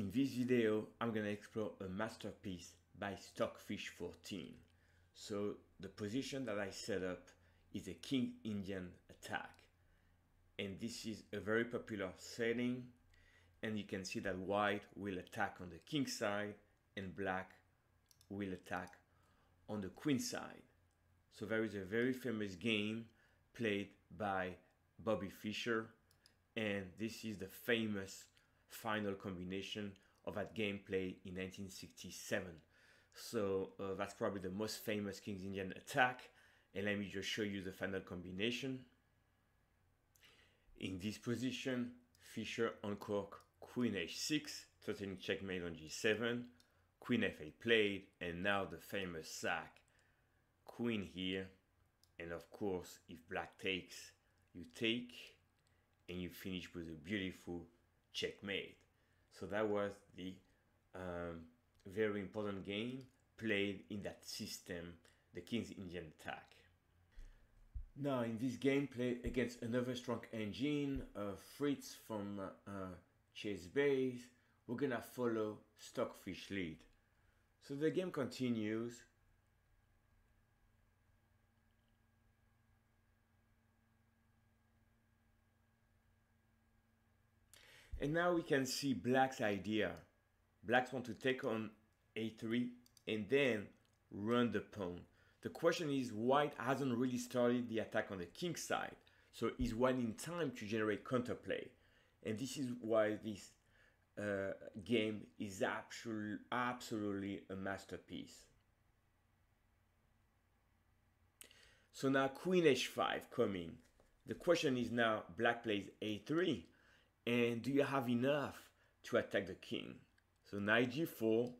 In this video, I'm gonna explore a masterpiece by STOCKFISH14. So the position that I set up is a King Indian attack. And this is a very popular setting. And you can see that white will attack on the king side and black will attack on the queen side. So there is a very famous game played by Bobby Fischer, and this is the famous final combination of that game played in 1967. So that's probably the most famous King's Indian attack, and let me just show you the final combination. In this position, Fischer uncorked Queen h6, threatening checkmate on g7, Queen f8 played, and now the famous sack, Queen here, and of course if black takes, you take, and you finish with a beautiful checkmate. So that was the very important game played in that system, the King's Indian attack. Now in this game played against another strong engine, Fritz from Chase Base, we're gonna follow Stockfish lead. So the game continues. And now we can see black's idea. Blacks want to take on a3 and then run the pawn. The question is, white hasn't really started the attack on the king side. So is white in time to generate counterplay? And this is why this game is absolutely a masterpiece. So now Queen h5 coming. The question is now, black plays a3. And do you have enough to attack the king? So knight g4.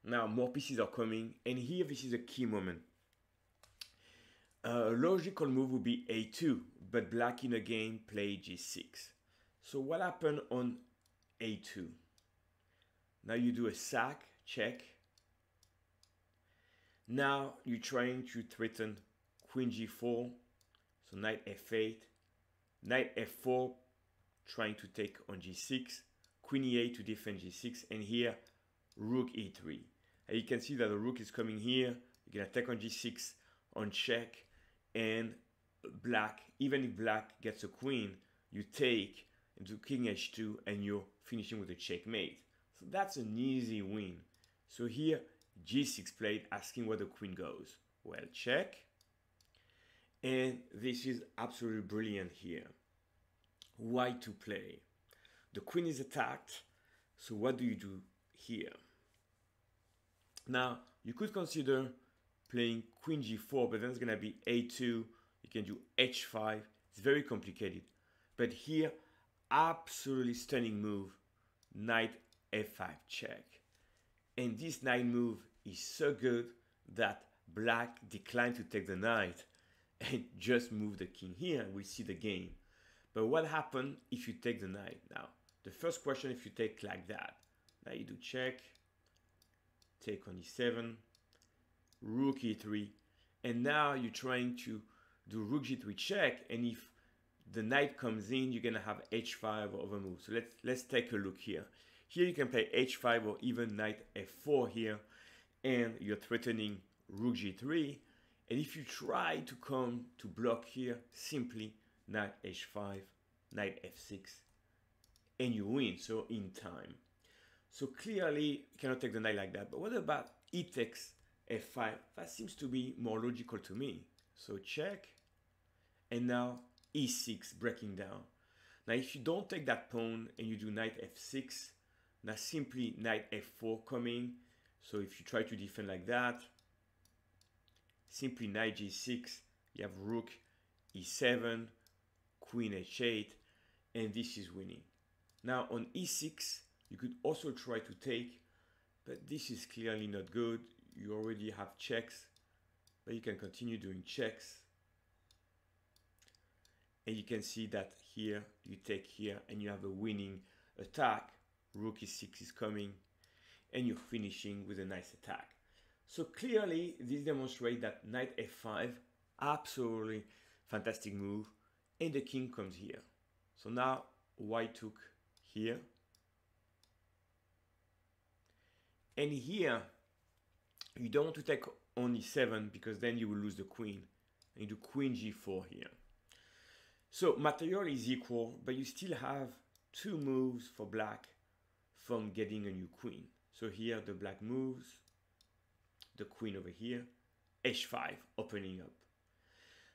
Now more pieces are coming. And here this is a key moment. A logical move would be a2. But black in the game played g6. So what happened on a2? Now you do a sack, check. Now you're trying to threaten queen g4. So knight f8. Knight f4. Trying to take on g6, queen e8 to defend g6, and here rook e3. And you can see that the rook is coming here. You're gonna take on g6 on check, and black, even if black gets a queen, you take into king h2 and you're finishing with a checkmate. So that's an easy win. So here g6 played, asking where the queen goes. Well, check, and this is absolutely brilliant here. White to play. The queen is attacked, so what do you do here? Now you could consider playing queen g4, but then it's gonna be a2. You can do h5. It's very complicated, but here absolutely stunning move, knight f5 check. And this knight move is so good that black declined to take the knight and just move the king here, and we see the game. But what happens if you take the knight? Now, the first question, if you take like that, now you do check, take on e7, rook e3, and now you're trying to do rook g3 check, and if the knight comes in, you're gonna have h5 or other moves. So let's take a look here. Here you can play h5 or even knight f4 here, and you're threatening rook g3, and if you try to come to block here, simply knight h5, knight f6, and you win, so in time. So clearly you cannot take the knight like that, but what about e takes f5? That seems to be more logical to me. So check, and now e6 breaking down. Now if you don't take that pawn and you do knight f6, now simply knight f4 coming. So if you try to defend like that, simply knight g6, you have rook e7, queen h8, and this is winning. Now on e6, you could also try to take, but this is clearly not good. You already have checks, but you can continue doing checks. And you can see that here, you take here, and you have a winning attack. Rook e6 is coming, and you're finishing with a nice attack. So clearly, this demonstrates that knight f5, absolutely fantastic move, and the king comes here. So now white took here, And here, you don't want to take only 7 because then you will lose the queen. And you do queen g4 here. So material is equal, but you still have 2 moves for black from getting a new queen. So here the black moves, the queen over here, h5 opening up.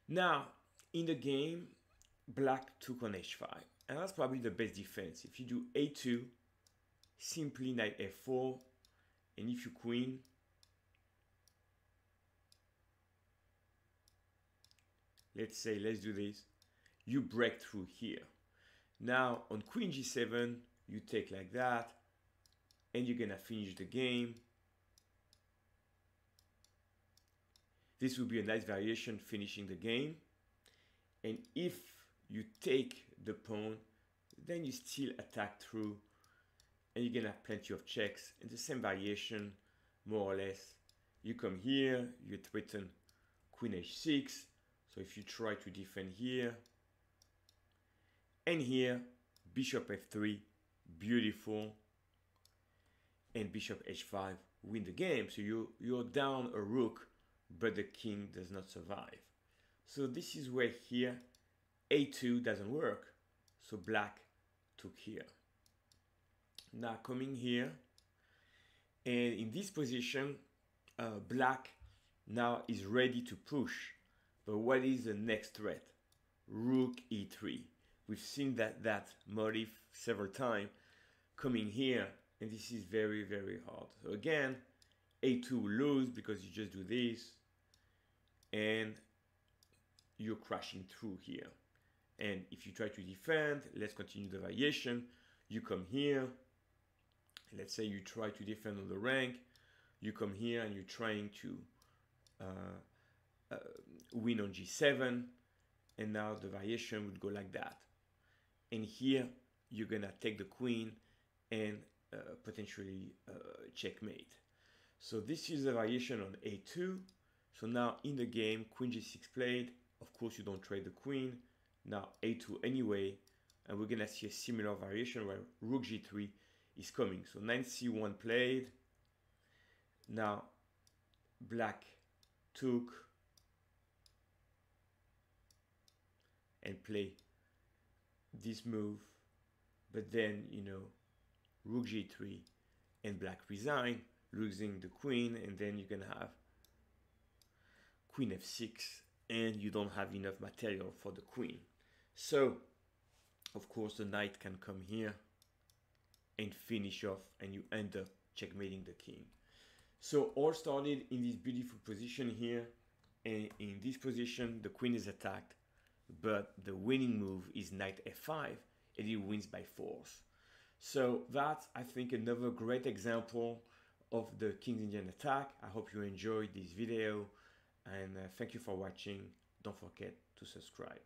Now in the game, black took on h5, and that's probably the best defense. If you do a2, simply knight f4, and if you queen, let's do this, you break through here. Now on queen g7, you take like that, and you're gonna finish the game. This will be a nice variation finishing the game. And if you take the pawn, then you still attack through, and you're gonna have plenty of checks. And the same variation, more or less. You come here, you threaten queen h6. So if you try to defend here, and here, bishop f3, beautiful, and bishop h5, win the game. So you're down a rook, but the king does not survive. So this is where here, a2 doesn't work. So black took here. Now coming here, and in this position, black now is ready to push. But what is the next threat? Rook e3. We've seen that motif several times coming here, and this is very, very hard. So again, a2 will lose because you just do this, and you're crashing through here. And if you try to defend, let's continue the variation. You come here, let's say you try to defend on the rank, you come here and you're trying to win on g7, and now the variation would go like that. And here you're gonna take the queen and potentially checkmate. So this is the variation on a2. So now in the game, queen g6 played. Of course you don't trade the queen. Now a2 anyway, and we're gonna see a similar variation where rook g3 is coming. So knight c1 played. Now black took and play this move, but then, you know, rook g3 and black resign, losing the queen, and then you're gonna have queen f6, and you don't have enough material for the queen. So of course the knight can come here and finish off, and you end up checkmating the king. So all started in this beautiful position here, and in this position the queen is attacked, but the winning move is knight f5, and he wins by force. So that's, I think, another great example of the King's Indian attack. I hope you enjoyed this video, and thank you for watching. Don't forget to subscribe.